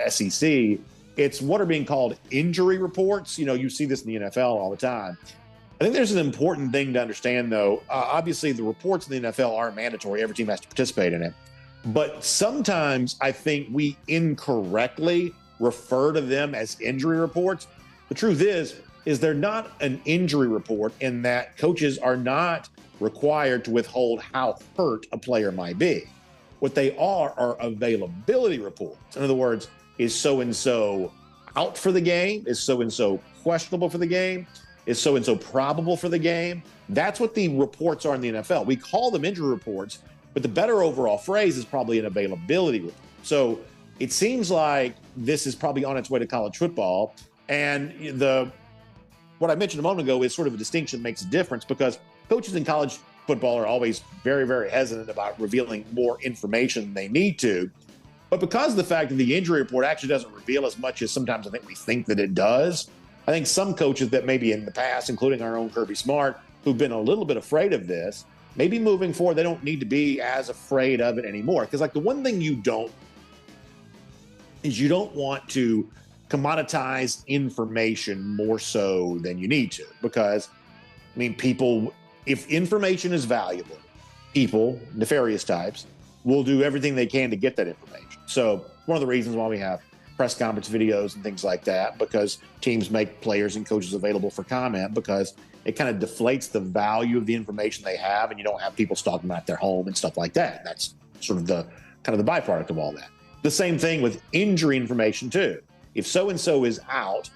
SEC. It's what are being called injury reports. You see this in the NFL all the time. I think there's an important thing to understand, though. Obviously, the reports in the NFL are mandatory. Every team has to participate in it. But sometimes I think we incorrectly refer to them as injury reports. The truth is they're not an injury report in that coaches are not required to withhold how hurt a player might be. What they are availability reports. In other words, is so-and-so out for the game? Is so-and-so questionable for the game? Is so-and-so probable for the game? That's what the reports are in the NFL. We call them injury reports, but the better overall phrase is probably an availability report. So it seems like this is probably on its way to college football. And what I mentioned a moment ago is sort of a distinction that makes a difference, because coaches in college football are always very, very hesitant about revealing more information than they need to. But because of the fact that the injury report actually doesn't reveal as much as sometimes I think we think that it does, I think some coaches that maybe in the past, including our own Kirby Smart, who've been a little bit afraid of this, maybe moving forward, they don't need to be as afraid of it anymore. Because the one thing you don't want to commoditize information more so than you need to. Because, people, if information is valuable, people, nefarious types, will do everything they can to get that information. So one of the reasons why we have press conference videos and things like that, because teams make players and coaches available for comment, because it kind of deflates the value of the information they have, and you don't have people stalking about their home and stuff like that. That's sort of the byproduct of all that. The same thing with injury information too. If so-and-so is out,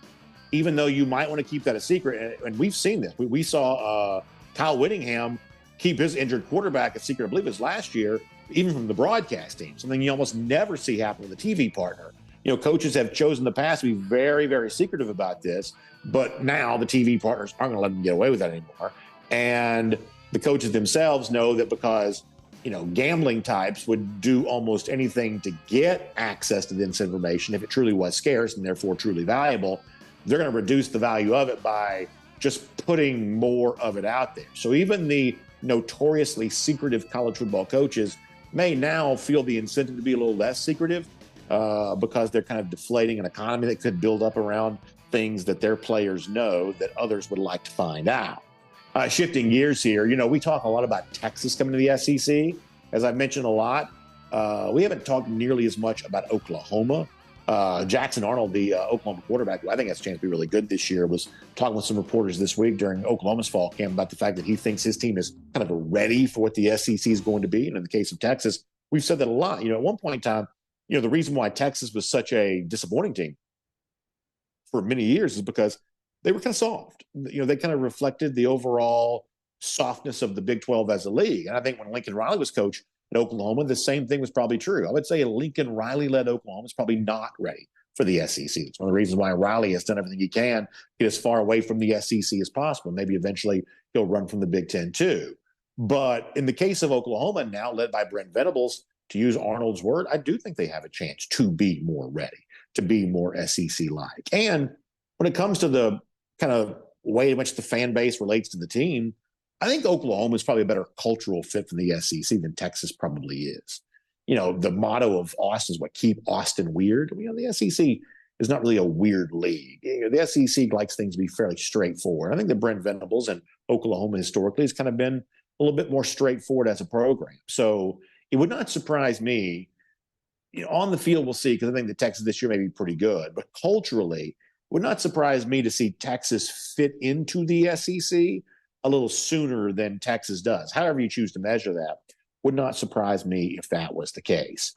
even though you might want to keep that a secret, and we've seen this. We saw Kyle Whittingham keep his injured quarterback a secret, I believe it was last year, even from the broadcast team, something you almost never see happen with a TV partner. Coaches have chosen in the past to be very, very secretive about this, but now the TV partners aren't going to let them get away with that anymore. And the coaches themselves know that because, gambling types would do almost anything to get access to this information if it truly was scarce and therefore truly valuable, they're going to reduce the value of it by just putting more of it out there. So even the notoriously secretive college football coaches may now feel the incentive to be a little less secretive because they're kind of deflating an economy that could build up around things that their players know that others would like to find out. Shifting gears here, we talk a lot about Texas coming to the SEC. As I've mentioned a lot, we haven't talked nearly as much about Oklahoma. Jackson Arnold, the Oklahoma quarterback, who I think has a chance to be really good this year, was talking with some reporters this week during Oklahoma's fall camp about the fact that he thinks his team is kind of ready for what the SEC is going to be. And in the case of Texas, we've said that a lot. At one point in time, the reason why Texas was such a disappointing team for many years is because they were kind of soft. They kind of reflected the overall softness of the Big 12 as a league. And I think when Lincoln Riley was coach at Oklahoma, the same thing was probably true. I would say a Lincoln Riley-led Oklahoma is probably not ready for the SEC. It's one of the reasons why Riley has done everything he can to get as far away from the SEC as possible. Maybe eventually he'll run from the Big Ten too. But in the case of Oklahoma, now led by Brent Venables, to use Arnold's word, I do think they have a chance to be more ready, to be more SEC-like. And when it comes to the kind of way in which the fan base relates to the team, I think Oklahoma is probably a better cultural fit for the SEC than Texas probably is. The motto of Austin is keep Austin weird. The SEC is not really a weird league. The SEC likes things to be fairly straightforward. I think that Brent Venables and Oklahoma historically has kind of been a little bit more straightforward as a program. So it would not surprise me. On the field, we'll see, because I think that Texas this year may be pretty good. But culturally, it would not surprise me to see Texas fit into the SEC a little sooner than Texas does. However you choose to measure that, would not surprise me if that was the case.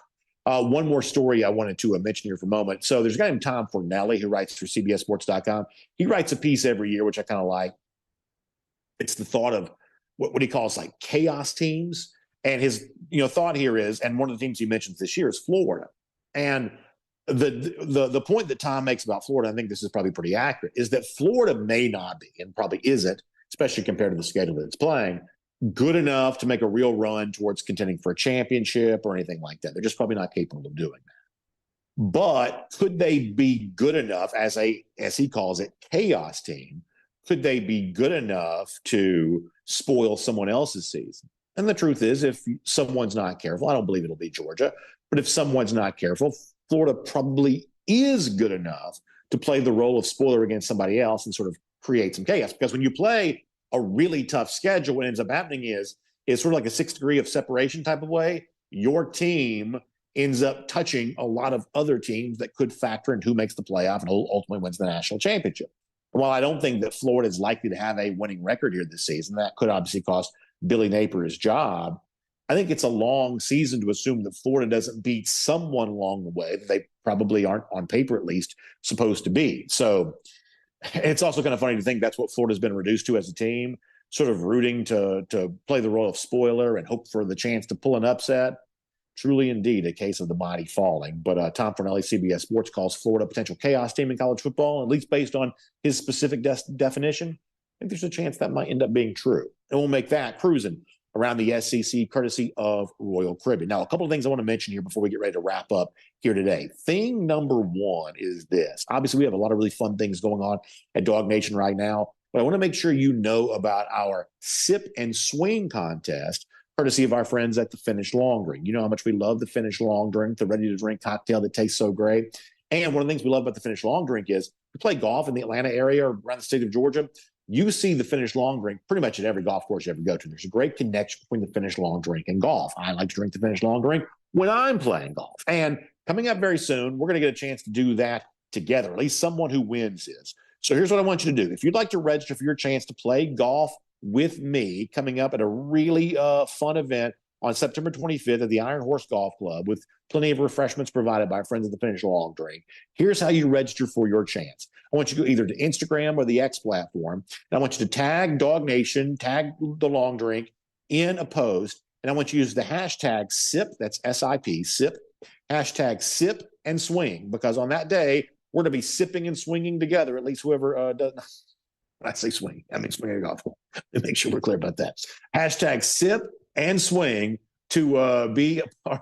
One more story I wanted to mention here for a moment. So there's a guy named Tom Fornelli who writes for CBSSports.com. He writes a piece every year, which I kind of like. It's the thought of what he calls like chaos teams. And his thought here is, and one of the teams he mentions this year is Florida. And the point that Tom makes about Florida, I think this is probably pretty accurate, is that Florida may not be, and probably isn't, especially compared to the schedule that it's playing, good enough to make a real run towards contending for a championship or anything like that. They're just probably not capable of doing that. But could they be good enough as he calls it, chaos team? Could they be good enough to spoil someone else's season? And the truth is, if someone's not careful, I don't believe it'll be Georgia, but if someone's not careful, Florida probably is good enough to play the role of spoiler against somebody else and sort of create some chaos. Because when you play a really tough schedule, what ends up happening is sort of like a 6 degree of separation type of way. Your team ends up touching a lot of other teams that could factor in who makes the playoff and who ultimately wins the national championship. While I don't think that Florida is likely to have a winning record here this season, that could obviously cost Billy Napier his job. I think it's a long season to assume that Florida doesn't beat someone along the way that they probably aren't, on paper at least, supposed to be. So it's also kind of funny to think that's what Florida's been reduced to as a team, sort of rooting to play the role of spoiler and hope for the chance to pull an upset. Truly, indeed, a case of the mighty falling. But Tom Fornelli, CBS Sports, calls Florida a potential chaos team in college football, at least based on his specific definition. I think there's a chance that might end up being true. And we'll make that cruising around the SEC courtesy of Royal Caribbean. Now, a couple of things I want to mention here before we get ready to wrap up here today. Thing number one is this. Obviously, we have a lot of really fun things going on at DawgNation right now, but I want to make sure you know about our Sip and Swing contest, courtesy of our friends at the Finnish Long Drink. You know how much we love the Finnish Long Drink, the ready-to-drink cocktail that tastes so great. And one of the things we love about the Finnish Long Drink is we play golf in the Atlanta area or around the state of Georgia. You see the Finnish Long Drink pretty much at every golf course you ever go to. There's a great connection between the Finnish Long Drink and golf. I like to drink the Finnish Long Drink when I'm playing golf. And coming up very soon, we're going to get a chance to do that together, at least someone who wins is. So here's what I want you to do. If you'd like to register for your chance to play golf with me coming up at a really fun event on September 25th at the Iron Horse Golf Club with plenty of refreshments provided by friends of the Finnish Long Drink. Here's how you register for your chance. I want you to go either to Instagram or the X platform, and I want you to tag DawgNation, tag the Long Drink in a post, and I want you to use the hashtag SIP, that's S-I-P, SIP, hashtag SIP and Swing, because on that day, we're going to be sipping and swinging together, at least whoever does. When I say swing, I mean swinging a golf ball. Make sure we're clear about that. Hashtag SIP and Swing to be a part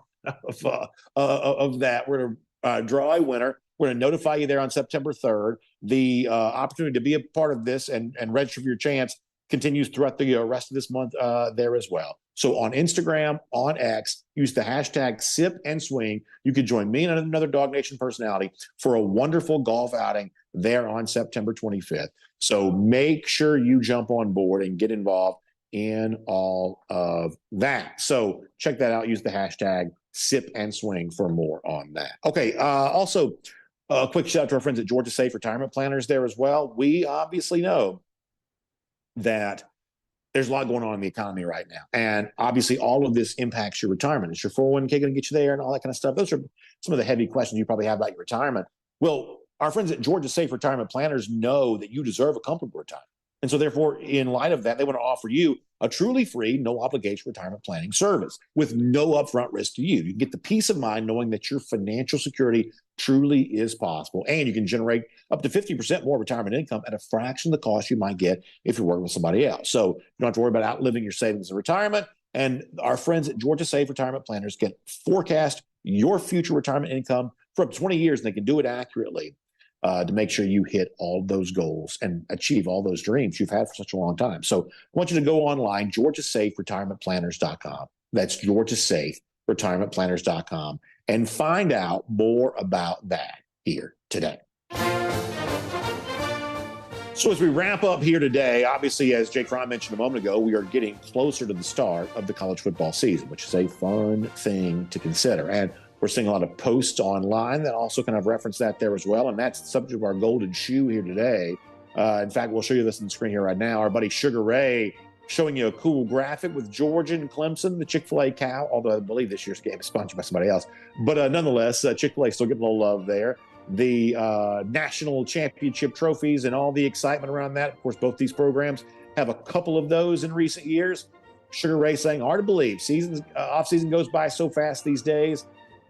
of that. We're going to draw a winner. We're going to notify you there on September 3rd. The opportunity to be a part of this and register for your chance continues throughout the rest of this month there as well. So on Instagram, on X, use the hashtag SIP and Swing. You could join me and another DawgNation personality for a wonderful golf outing there on September 25th. So make sure you jump on board and get involved in all of that. So check that out. Use the hashtag SIP and Swing for more on that. Okay. Also, a quick shout out to our friends at Georgia Safe Retirement Planners there as well. We obviously know that there's a lot going on in the economy right now. And obviously all of this impacts your retirement. Is your 401k going to get you there and all that kind of stuff? Those are some of the heavy questions you probably have about your retirement. Well, our friends at Georgia Safe Retirement Planners know that you deserve a comfortable retirement. And so therefore, in light of that, they want to offer you a truly free, no obligation retirement planning service with no upfront risk to you. You can get the peace of mind knowing that your financial security truly is possible. And you can generate up to 50% more retirement income at a fraction of the cost you might get if you're working with somebody else. So you don't have to worry about outliving your savings in retirement. And our friends at Georgia Safe Retirement Planners can forecast your future retirement income for up to 20 years, and they can do it accurately. To make sure you hit all those goals and achieve all those dreams you've had for such a long time. So I want you to go online, GeorgiaSafeRetirementPlanners.com. That's GeorgiaSafeRetirementPlanners.com and find out more about that here today. So as we wrap up here today, obviously, as Jake Fromm mentioned a moment ago, we are getting closer to the start of the college football season, which is a fun thing to consider. And we're seeing a lot of posts online that also kind of reference that there as well. And that's the subject of our golden shoe here today. In fact, we'll show you this on the screen here right now. Our buddy Sugar Ray showing you a cool graphic with Georgia and Clemson, the Chick-fil-A cow, although I believe this year's game is sponsored by somebody else. But nonetheless, Chick-fil-A still getting a little love there. The national championship trophies and all the excitement around that. Of course, both these programs have a couple of those in recent years. Sugar Ray saying, hard to believe. Off-season goes by so fast these days.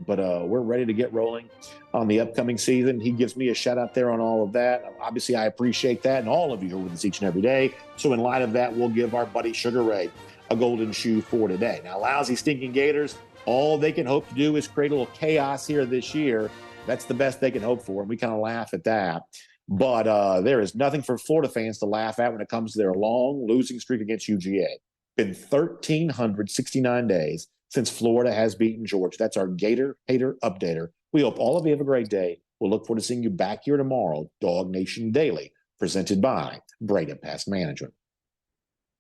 But we're ready to get rolling on the upcoming season. He gives me a shout out there on all of that. Obviously, I appreciate that, and all of you are with us each and every day. So in light of that, we'll give our buddy Sugar Ray a golden shoe for today. Now, lousy, stinking Gators, all they can hope to do is create a little chaos here this year. That's the best they can hope for, and we kind of laugh at that. But there is nothing for Florida fans to laugh at when it comes to their long losing streak against UGA. Been 1,369 days since Florida has beaten Georgia. That's our Gator Hater Updater. We hope all of you have a great day. We'll look forward to seeing you back here tomorrow. DawgNation Daily, presented by Breda Pest Management.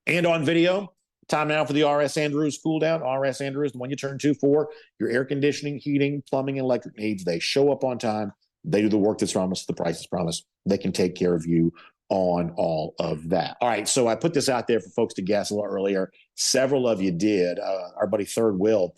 And on video, time now for the RS Andrews CoolDown. RS Andrews, the one you turn to for your air conditioning, heating, plumbing, and electric needs. They show up on time. They do the work that's promised, the price is promised. They can take care of you on all of that. All right, so I put this out there for folks to guess a little earlier. Several of you did. Our buddy Third Will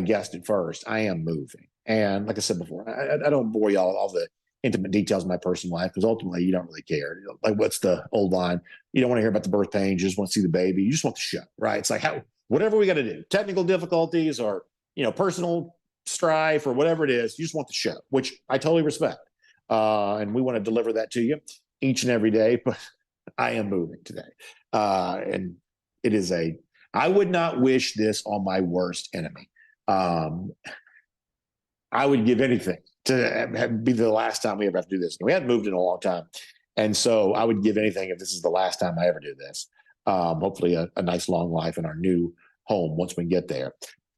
guessed it first. I am moving. And like I said before, I don't bore y'all all the intimate details of my personal life because ultimately you don't really care. You know, like what's the old line? You don't want to hear about the birth pain. You just want to see the baby. You just want the show, right? It's like whatever we got to do, technical difficulties or, personal strife or whatever it is, you just want the show, which I totally respect. And we want to deliver that to you each and every day, but I am moving today. And it is I would not wish this on my worst enemy. I would give anything to be the last time we ever have to do this. We hadn't moved in a long time. And so I would give anything if this is the last time I ever do this. Hopefully a nice long life in our new home once we get there.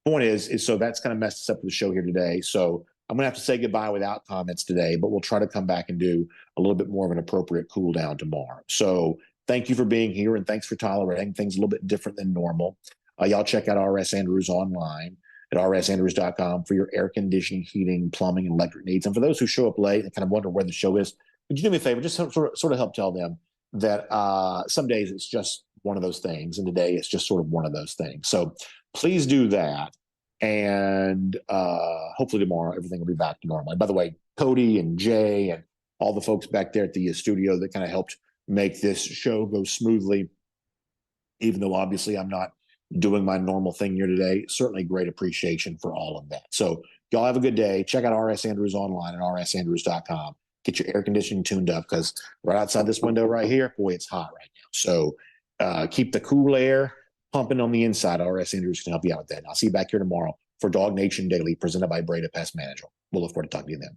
Point is so that's kind of messed us up for the show here today. So I'm going to have to say goodbye without comments today, but we'll try to come back and do a little bit more of an appropriate cool down tomorrow. So thank you for being here, and thanks for tolerating things a little bit different than normal. Y'all check out RS Andrews online at rsandrews.com for your air conditioning, heating, plumbing, and electric needs. And for those who show up late and kind of wonder where the show is, would you do me a favor? Just sort of help tell them that some days it's just one of those things, and today it's just sort of one of those things. So please do that. And hopefully tomorrow everything will be back to normal. And by the way, Cody and Jay and all the folks back there at the studio that kind of helped make this show go smoothly, even though obviously I'm not doing my normal thing here today, certainly great appreciation for all of that. So y'all have a good day. Check out RS Andrews online at rsandrews.com. Get your air conditioning tuned up because right outside this window right here, boy, it's hot right now. So keep the cool air pumping on the inside. RS Andrews can help you out with that. And I'll see you back here tomorrow for DawgNation Daily, presented by Breda Pest Management. We'll look forward to talking to you then.